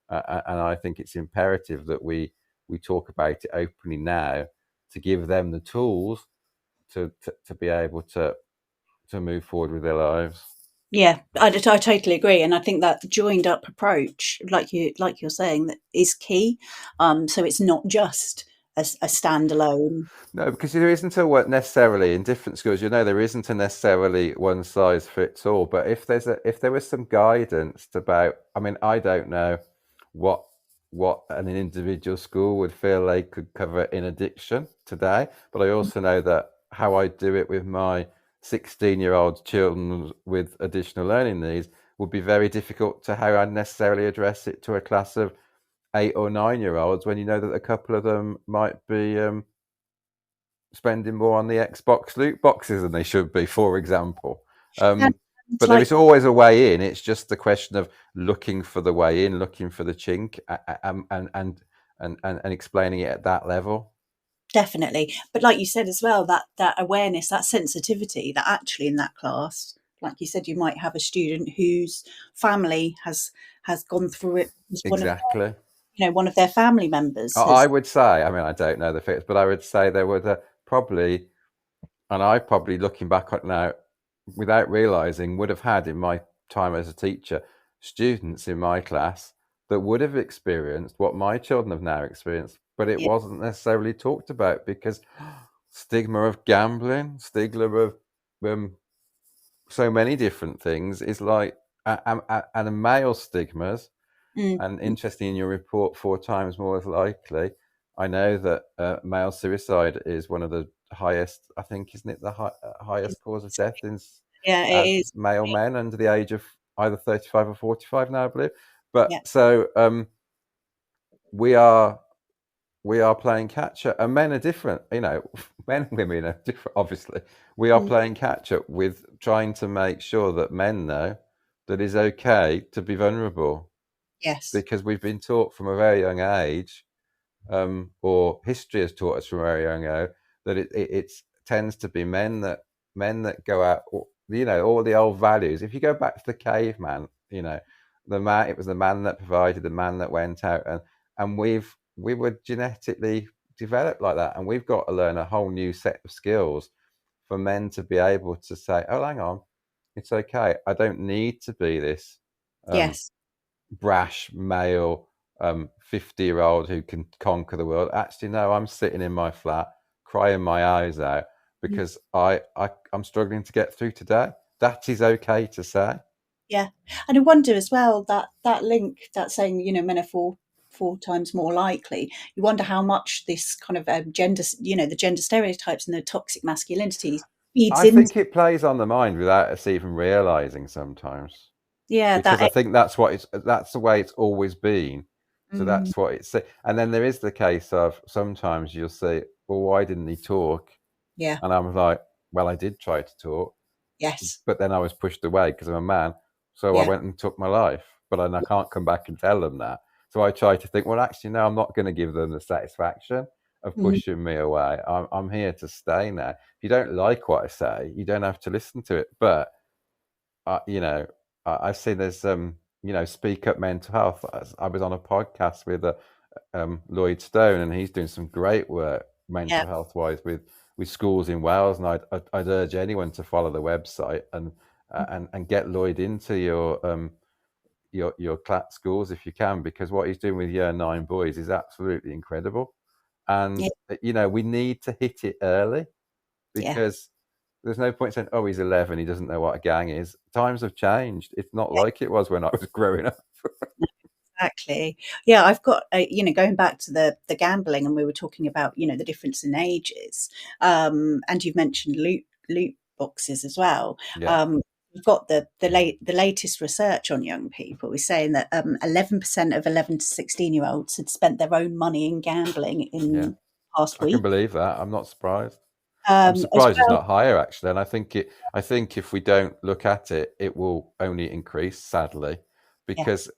And I think it's imperative that we talk about it openly now, to give them the tools to be able to move forward with their lives. Yeah, I totally agree, and I think that the joined up approach, like you're saying, that is key. So it's not just a standalone. No, because there isn't necessarily in different schools. There isn't a necessarily one size fits all. But if there was some guidance about, I mean, I don't know what an individual school would feel they could cover in addiction today, but I also know that how I do it with my 16-year-old children with additional learning needs would be very difficult to how I'd necessarily address it to a class of 8 or 9-year-olds, when that a couple of them might be spending more on the Xbox loot boxes than they should be, for example. But there is always a way in. It's just the question of looking for the way in, looking for the chink, and explaining it at that level. Definitely. But like you said as well, that awareness, that sensitivity, that actually in that class, like you said, you might have a student whose family has gone through it. Exactly. One of their family members. I would say, I mean, I don't know the figures, but I would say there were probably, and I probably, looking back on it now, without realizing, would have had in my time as a teacher students in my class that would have experienced what my children have now experienced, but it wasn't necessarily talked about, because stigma of gambling, stigma of so many different things is like, and male stigmas. And interesting, in your report, 4 times more likely. I know that male suicide is one of the highest, I think, isn't it the highest cause of death in it is male men under the age of either 35 or 45 now, I believe. But so we are playing catch up, and men are different. Men and women are different, obviously. We are playing catch up with trying to make sure that men know that it's okay to be vulnerable. Yes. Because we've been taught from a very young age, or history has taught us from a very young age, that it tends to be men that go out, all the old values. If you go back to the caveman, it was the man that provided, the man that went out, and we were genetically developed like that, and we've got to learn a whole new set of skills for men to be able to say, oh, hang on, it's okay, I don't need to be this brash male 50-year-old who can conquer the world. Actually, no, I'm sitting in my flat crying my eyes out because I'm struggling to get through today. That is okay to say. Yeah. And I wonder as well that link, that saying, men are four times more likely. You wonder how much this kind of gender, the gender stereotypes and the toxic masculinity feeds in. I think it plays on the mind without us even realizing sometimes. Yeah, because I think that's the way it's always been. So that's what it's. And then there is the case of sometimes you'll say, well, why didn't he talk? Yeah. And I'm like, well, I did try to talk. Yes. But then I was pushed away because I'm a man. So I Yeah. went and took my life, but I can't come back and tell them that. So I try to think, well, actually, no, I'm not going to give them the satisfaction of Mhm. pushing me away. I'm here to stay now. If you don't like what I say, you don't have to listen to it. But I've seen there's Speak Up Mental Health. I was on a podcast with Lloyd Stone, and he's doing some great work mental Yeah. health wise with schools in Wales. And I'd urge anyone to follow the website and get Lloyd into your schools if you can, because what he's doing with year 9 boys is absolutely incredible. And Yeah. we need to hit it early, Yeah. because there's no point saying, oh, he's 11, he doesn't know what a gang is. Times have changed. It's not Yeah. like it was when I was growing up. Exactly. Yeah, I've got going back to the gambling, and we were talking about the difference in ages, and you've mentioned loot boxes as well. Yeah. We've got the latest research on young people is saying that 11% of 11 to 16-year-olds had spent their own money in gambling in Yeah. past I can week. believe that. I'm not surprised. I'm As surprised it's well. not higher, actually. And I think if we don't look at it, it will only increase, sadly, Yeah. because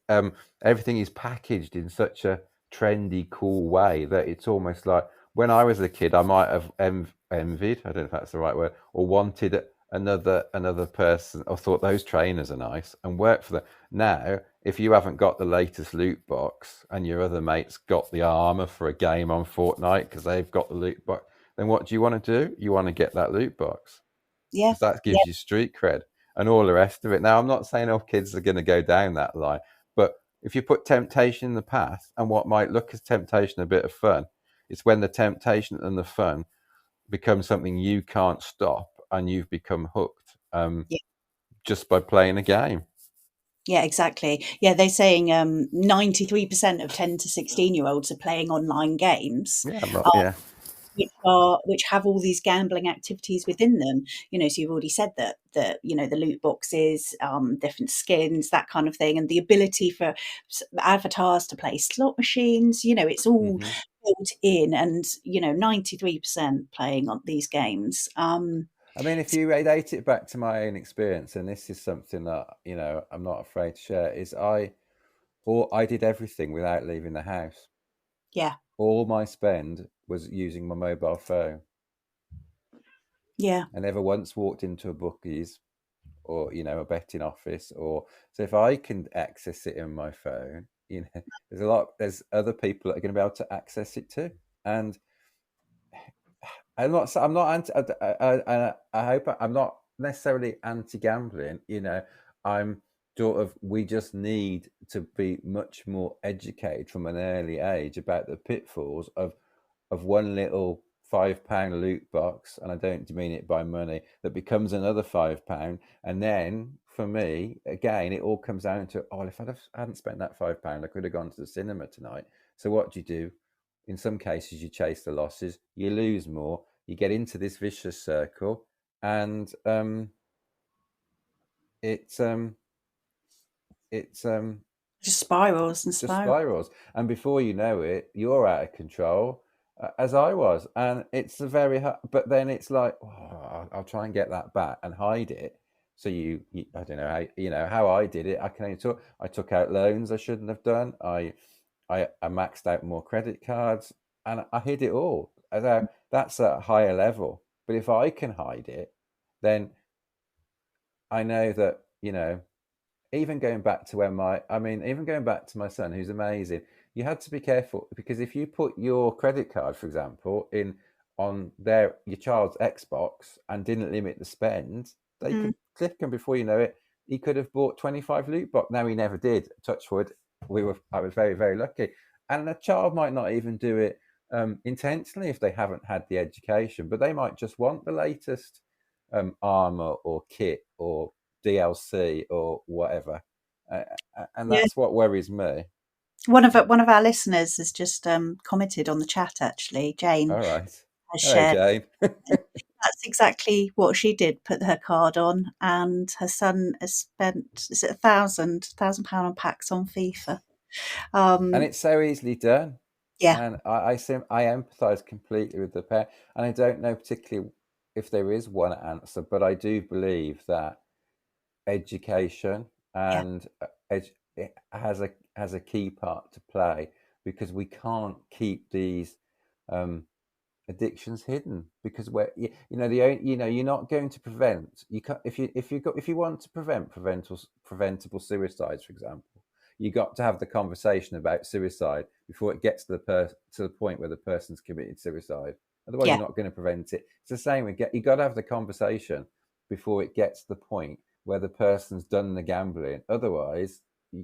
everything is packaged in such a trendy, cool way that it's almost like, when I was a kid, I might have envied, I don't know if that's the right word, or wanted another person, or thought those trainers are nice and worked for them. Now, if you haven't got the latest loot box and your other mates got the armor for a game on Fortnite because they've got the loot box, then what do you want to do? You want to get that loot box, Yeah. because that gives you street cred and all the rest of it. Now, I'm not saying all kids are going to go down that line, but if you put temptation in the path, and what might look as temptation a bit of fun, it's when the temptation and the fun become something you can't stop and you've become hooked just by playing a game. Yeah, exactly. Yeah, they're saying 93% of 10 to 16-year-olds are playing online games. Yeah. Which have all these gambling activities within them. So you've already said that the loot boxes, different skins, that kind of thing, and the ability for avatars to play slot machines. It's all built in, and 93% playing on these games. I mean, if you relate it back to my own experience, and this is something that I'm not afraid to share, is I did everything without leaving the house. Yeah. All my spend was using my mobile phone. Yeah. I never once walked into a bookies or a betting office, so if I can access it in my phone, there's other people that are going to be able to access it too. And I'm not anti. I hope I'm not necessarily anti-gambling. I'm sort of. We just need to be much more educated from an early age about the pitfalls of one little £5 loot box, and I don't mean it by money, that becomes another £5, and then for me, again, it all comes down to, if I hadn't spent that £5, I could have gone to the cinema tonight. So what do? In some cases, you chase the losses, you lose more, you get into this vicious circle, and it's just spirals and spirals. And before you know it, you're out of control, as I was. And it's a very hard, but then it's like, I'll try and get that back and hide it. So you I don't know how I did it. I can only talk. I took out loans I shouldn't have done. I maxed out more credit cards, and I hid it all. That's a higher level. But if I can hide it, then I know that, even going back to even going back to my son, who's amazing, you had to be careful, because if you put your credit card, for example, on your child's Xbox and didn't limit the spend, they could click, and before you know it, he could have bought 25 loot box. Now, he never did, touch wood. I was very, very lucky. And a child might not even do it intentionally if they haven't had the education, but they might just want the latest armor or kit or DLC or whatever, and that's what worries me. One of our listeners has just commented on the chat. Actually, Jane. All right. Has Hello, shared. Jane. That's exactly what she did. Put her card on, and her son has spent, is it £1,000 on packs on FIFA. And it's so easily done. Yeah. And I empathise completely with the parent, and I don't know particularly if there is one answer, but I do believe that education and it has a key part to play, because we can't keep these addictions hidden, because you're not going to prevent, you can't, if you want to prevent preventable suicides, for example, you got to have the conversation about suicide before it gets to the point where the person's committed suicide. Otherwise, Yeah. you're not going to prevent it. It's the same. You got to have the conversation before it gets to the point where the person's done the gambling. Otherwise,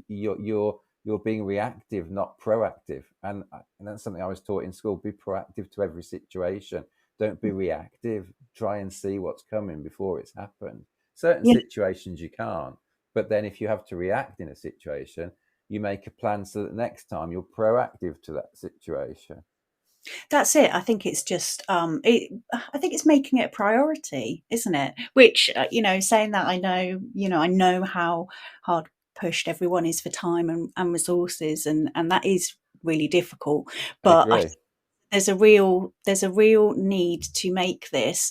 you're being reactive, not proactive. And that's something I was taught in school. Be proactive to every situation. Don't be reactive. Try and see what's coming before it's happened. Certain Yeah. situations you can't. But then if you have to react in a situation, you make a plan so that next time you're proactive to that situation. That's it. I think it's just I think it's making it a priority, isn't it? Which saying that, I know how hard pushed everyone is for time and resources, and that is really difficult. I But I agree. think there's a real need to make this,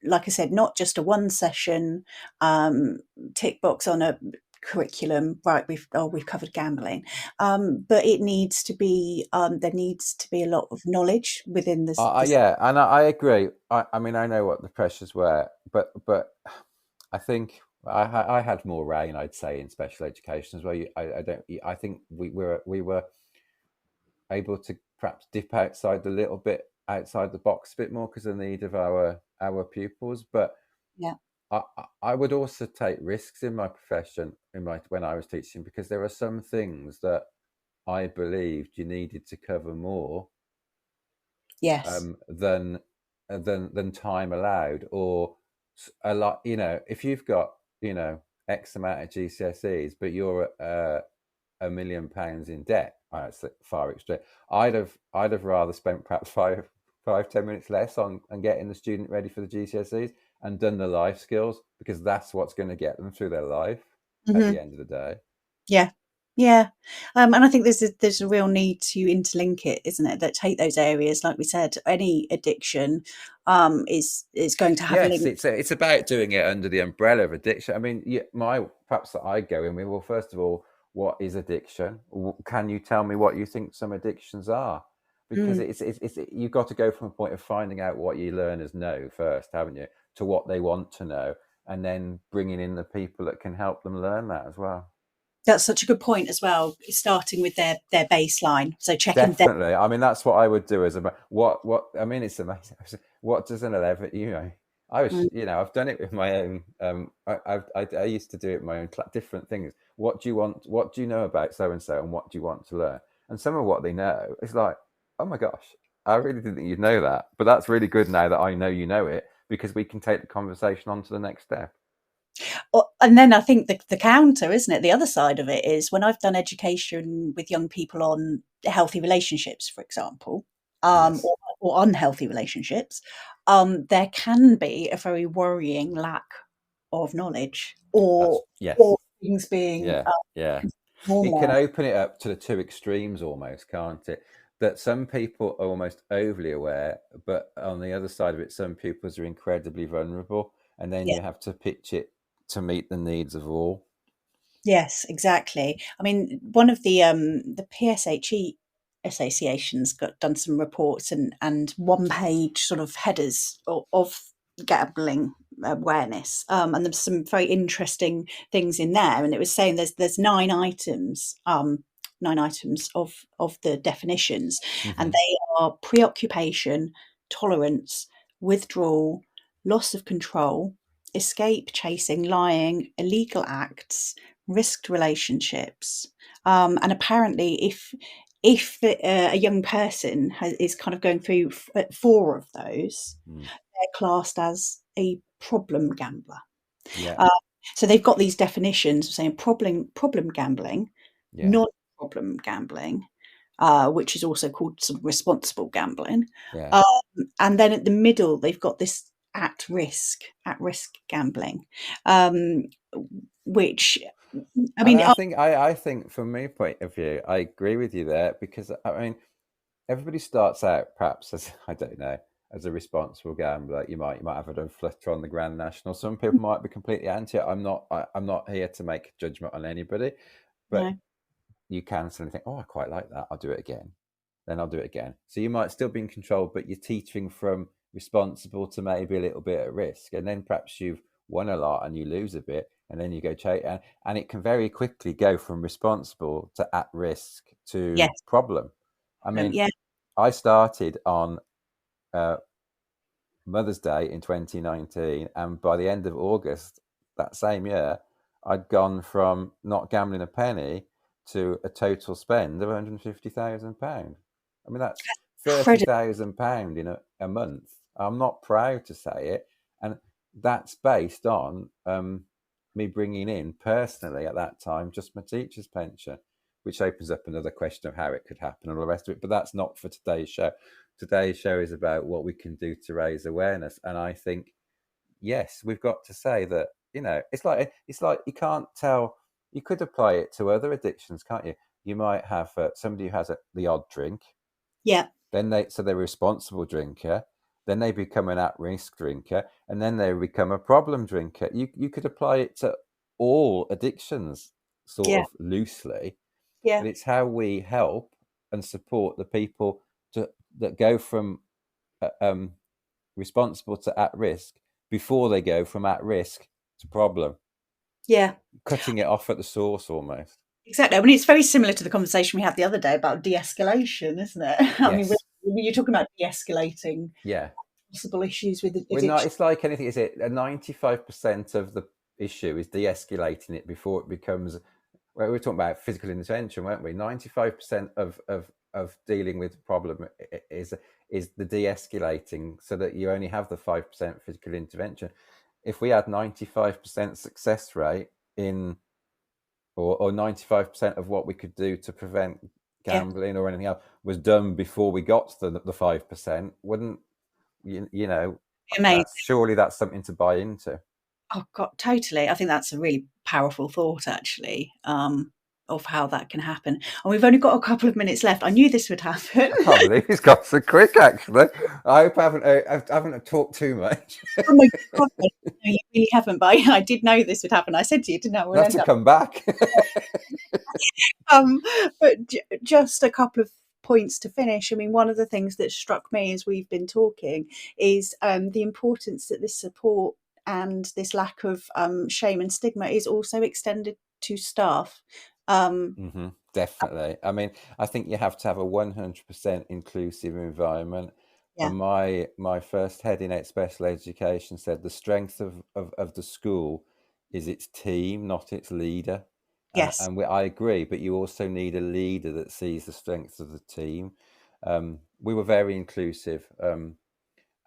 like I said, not just a one session tick box on a curriculum, right? We've covered gambling, but it needs to be there needs to be a lot of knowledge within this. Yeah, and I agree. I mean, I know what the pressures were, but I think I had more rain, I'd say, in special education as well. I think we were able to perhaps dip outside outside the box a bit more because of the need of our pupils. But Yeah. I would also take risks in my profession when I was teaching, because there are some things that I believed you needed to cover more Yes. than time allowed, or a lot. If you've got X amount of GCSEs, but you're £1 million in debt, that's far extreme. I'd have rather spent perhaps 5-10 minutes less on getting the student ready for the GCSEs and done the life skills, because that's what's going to get them through their life at the end of the day. Yeah. Yeah. And I think there's a real need to interlink it, isn't it? That take those areas, like we said, any addiction is going to have a Yes, link. it's about doing it under the umbrella of addiction. I mean, perhaps that I go in with, well, first of all, what is addiction? Can you tell me what you think some addictions are? Because it's you've got to go from a point of finding out what your learners know first, haven't you, to what they want to know, and then bringing in the people that can help them learn that as well. That's such a good point as well, starting with their baseline. So checking them. Definitely. I mean, that's what I would do what I mean, it's amazing. What does an 11, I was, I've done it with my own, I used to do it with my own different things. What do you know about so-and-so, and what do you want to learn? And some of what they know is like, oh my gosh, I really didn't think you'd know that. But that's really good now that I know you know it, because we can take the conversation on to the next step. And then I think the counter, isn't it? The other side of it is, when I've done education with young people on healthy relationships, for example, Yes. or unhealthy relationships, there can be a very worrying lack of knowledge, or Yes. things being Yeah. It can open it up to the two extremes almost, can't it? That some people are almost overly aware, but on the other side of it, some pupils are incredibly vulnerable, and then you have to pitch it to meet the needs of all. Yes, exactly. I mean, one of the PSHE associations done some reports and one-page sort of headers of gambling awareness, and there's some very interesting things in there. And it was saying there's 9 items of the definitions, and they are preoccupation, tolerance, withdrawal, loss of control, escape, chasing, lying, illegal acts, risked relationships, and apparently if a young person is kind of going through 4 of those, they're classed as a problem gambler. Yeah. So they've got these definitions of saying problem gambling, Yeah. non-problem gambling, which is also called sort of responsible gambling. Yeah. And then at the middle, they've got this at risk gambling, which I mean, I think from my point of view, I agree with you there, because I mean, everybody starts out perhaps as, I don't know, as a responsible gambler. You might have a flutter on the Grand National. Some people might be completely anti it. I'm not here to make a judgment on anybody, but No. you can suddenly think, oh, I quite like that. I'll do it again. Then I'll do it again. So you might still be in control, but you're teetering from responsible to maybe a little bit at risk. And then perhaps you've won a lot and you lose a bit, and then you go and it can very quickly go from responsible to at risk to Yes. problem. I mean, Yeah. I started on Mother's Day in 2019, and by the end of August that same year, I'd gone from not gambling a penny to a total spend of £150,000. I mean, that's £30,000 in a month. I'm not proud to say it, and that's based on me bringing in personally at that time just my teacher's pension, which opens up another question of how it could happen and all the rest of it. But that's not for today's show. Today's show is about what we can do to raise awareness, and I think, yes, we've got to say that, it's like you can't tell. You could apply it to other addictions, can't you? You might have somebody who has the odd drink. Yeah. Then they're a responsible drinker. Then they become an at-risk drinker, and then they become a problem drinker. You could apply it to all addictions, sort of loosely. Yeah. But it's how we help and support the people that go from responsible to at-risk before they go from at-risk to problem. Yeah. Cutting it off at the source almost. Exactly. I mean, it's very similar to the conversation we had the other day about de-escalation, isn't it? I mean, you're talking about de-escalating possible issues with addiction. It's like anything, is it? 95% of the issue is de-escalating it before it becomes. Well, we were talking about physical intervention, weren't we? 95% of dealing with the problem is the de-escalating, so that you only have the 5% physical intervention. If we had 95% success rate in, or 95% of what we could do to prevent gambling or anything else was done before we got to the 5%, wouldn't amazing. Surely that's something to buy into. Oh God, totally. I think that's a really powerful thought, actually, of how that can happen. And we've only got a couple of minutes left. I knew this would happen. I can't believe he's got so quick, actually. I hope I haven't talked too much. Oh my God, no, you really haven't, but I did know this would happen. I said to you, didn't I? We'll have to come back. But just a couple of points to finish. I mean, one of the things that struck me as we've been talking is the importance that this support and this lack of shame and stigma is also extended to staff. Definitely. I mean, I think you have to have a 100% inclusive environment. Yeah. And my first head in special education said the strength of the school is its team, not its leader. Yes. And I agree, but you also need a leader that sees the strengths of the team. We were very inclusive, and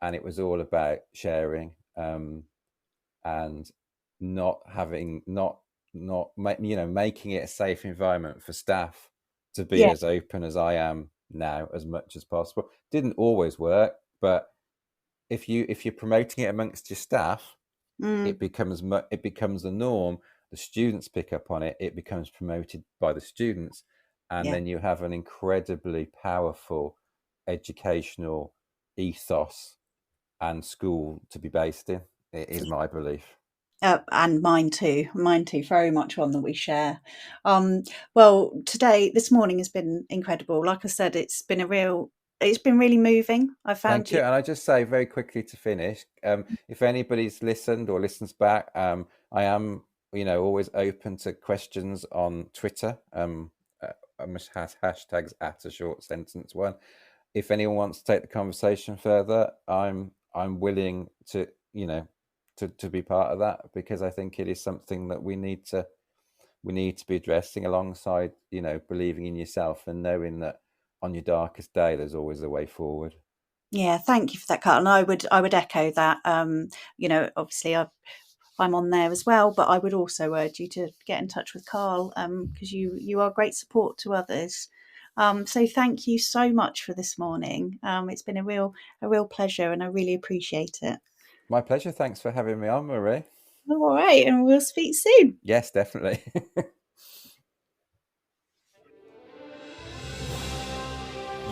it was all about sharing, and making it a safe environment for staff to be as open as I am now, as much as possible. Didn't always work, but if you're promoting it amongst your staff, it becomes the norm. The students pick up on it. It becomes promoted by the students, and then you have an incredibly powerful educational ethos and school to be based in. It is my belief. And mine too, very much one that we share. Well, this morning has been incredible. Like I said, it's been really moving. I found Thank you. And I just say very quickly to finish, if anybody's listened or listens back, I am, always open to questions on Twitter. Hashtags @ashortsentence1. If anyone wants to take the conversation further, I'm willing to, to be part of that, because I think it is something that we need to be addressing, alongside, believing in yourself and knowing that on your darkest day there's always a way forward. Yeah, thank you for that, Carl. And I would echo that. Obviously I'm on there as well, but I would also urge you to get in touch with Carl, because you are great support to others. So thank you so much for this morning. It's been a real pleasure, and I really appreciate it. My pleasure. Thanks for having me on, Marie. All right, and we'll speak soon. Yes, definitely.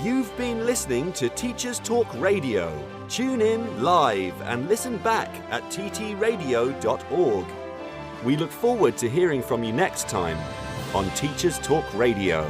You've been listening to Teachers Talk Radio. Tune in live and listen back at ttradio.org. We look forward to hearing from you next time on Teachers Talk Radio.